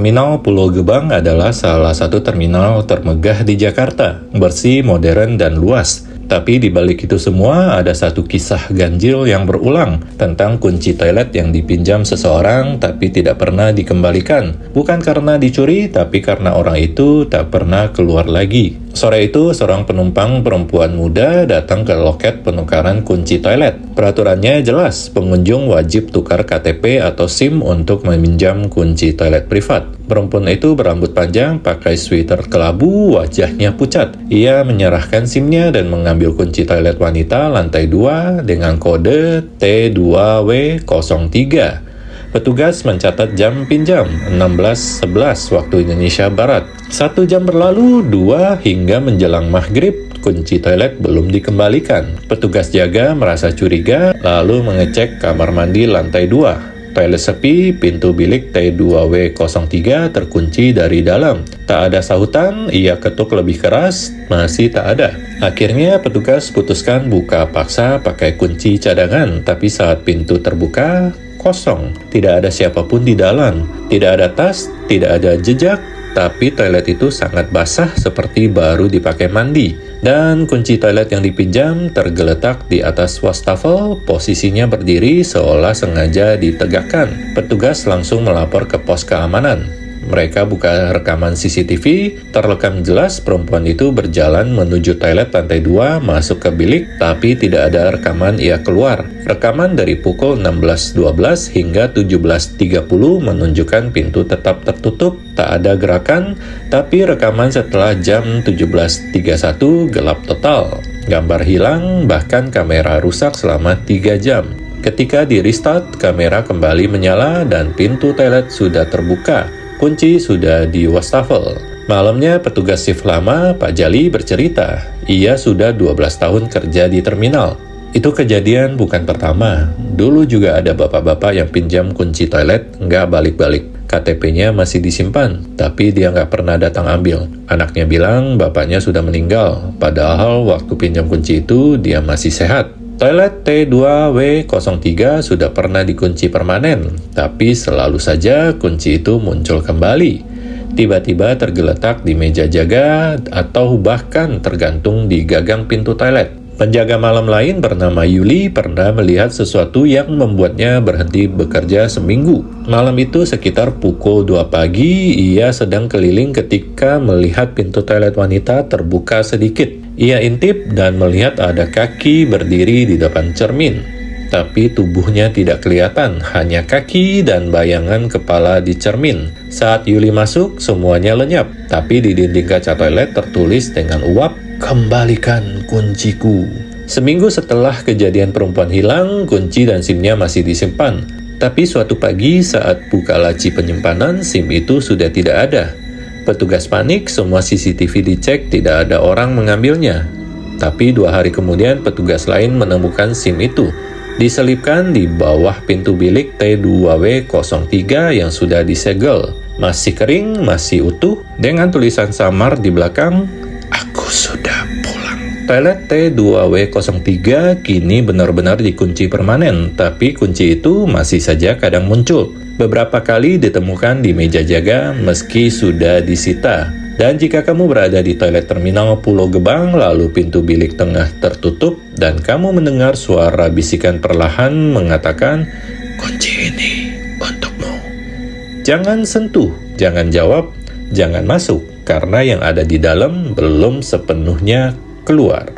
Terminal Pulau Gebang adalah salah satu terminal termegah di Jakarta, bersih, modern, dan luas. Tapi di balik itu semua ada satu kisah ganjil yang berulang tentang kunci toilet yang dipinjam seseorang tapi tidak pernah dikembalikan. Bukan karena dicuri, tapi karena orang itu tak pernah keluar lagi. Sore itu, seorang penumpang perempuan muda datang ke loket penukaran kunci toilet. Peraturannya jelas, pengunjung wajib tukar KTP atau SIM untuk meminjam kunci toilet privat. Perempuan itu berambut panjang, pakai sweater kelabu, wajahnya pucat. Ia menyerahkan SIM-nya dan mengambil kunci toilet wanita lantai 2 dengan kode T2W03. Petugas mencatat jam pinjam 16.11 waktu Indonesia Barat. 1 jam berlalu, 2 hingga menjelang maghrib, kunci toilet belum dikembalikan. Petugas jaga merasa curiga, lalu mengecek kamar mandi lantai 2. Toilet sepi, pintu bilik T2W03 terkunci dari dalam. Tak ada sahutan, ia ketuk lebih keras, masih tak ada. Akhirnya petugas putuskan buka paksa pakai kunci cadangan, tapi saat pintu terbuka, kosong. Tidak ada siapapun di dalam. Tidak ada tas, tidak ada jejak, tapi toilet itu sangat basah seperti baru dipakai mandi. Dan kunci toilet yang dipinjam tergeletak di atas wastafel, posisinya berdiri seolah sengaja ditegakkan. Petugas langsung melapor ke pos keamanan. Mereka buka rekaman CCTV, terrekam jelas perempuan itu berjalan menuju toilet lantai 2 masuk ke bilik, tapi tidak ada rekaman ia keluar. Rekaman dari pukul 16.12 hingga 17.30 menunjukkan pintu tetap tertutup, tak ada gerakan, tapi rekaman setelah jam 17.31 gelap total. Gambar hilang, bahkan kamera rusak selama 3 jam. Ketika di restart, kamera kembali menyala dan pintu toilet sudah terbuka. Kunci sudah di wastafel. Malamnya petugas shift lama, Pak Jali, bercerita, ia sudah 12 tahun kerja di terminal. Itu kejadian bukan pertama. Dulu juga ada bapak-bapak yang pinjam kunci toilet, nggak balik-balik. KTP-nya masih disimpan, tapi dia nggak pernah datang ambil. Anaknya bilang bapaknya sudah meninggal, padahal waktu pinjam kunci itu dia masih sehat. Toilet T2W03 sudah pernah dikunci permanen, tapi selalu saja kunci itu muncul kembali. Tiba-tiba tergeletak di meja jaga atau bahkan tergantung di gagang pintu toilet. Penjaga malam lain bernama Yuli pernah melihat sesuatu yang membuatnya berhenti bekerja seminggu. Malam itu sekitar pukul 2 pagi, ia sedang keliling ketika melihat pintu toilet wanita terbuka sedikit. Ia intip dan melihat ada kaki berdiri di depan cermin. Tapi tubuhnya tidak kelihatan, hanya kaki dan bayangan kepala di cermin. Saat Yuli masuk, semuanya lenyap. Tapi di dinding kaca toilet tertulis dengan uap, "Kembalikan kunciku." Seminggu setelah kejadian perempuan hilang, kunci dan SIM-nya masih disimpan. Tapi suatu pagi saat buka laci penyimpanan, SIM itu sudah tidak ada. Petugas panik, semua CCTV dicek, tidak ada orang mengambilnya. Tapi 2 hari kemudian petugas lain menemukan SIM itu. Diselipkan di bawah pintu bilik T2W03 yang sudah disegel. Masih kering, masih utuh, dengan tulisan samar di belakang, "Aku sudah pulang." Toilet T2W03 kini benar-benar dikunci permanen, tapi kunci itu masih saja kadang muncul. Beberapa kali ditemukan di meja jaga meski sudah disita. Dan jika kamu berada di toilet terminal Pulau Gebang, lalu pintu bilik tengah tertutup, dan kamu mendengar suara bisikan perlahan mengatakan, "Kunci ini untukmu." Jangan sentuh, jangan jawab, jangan masuk, karena yang ada di dalam belum sepenuhnya keluar.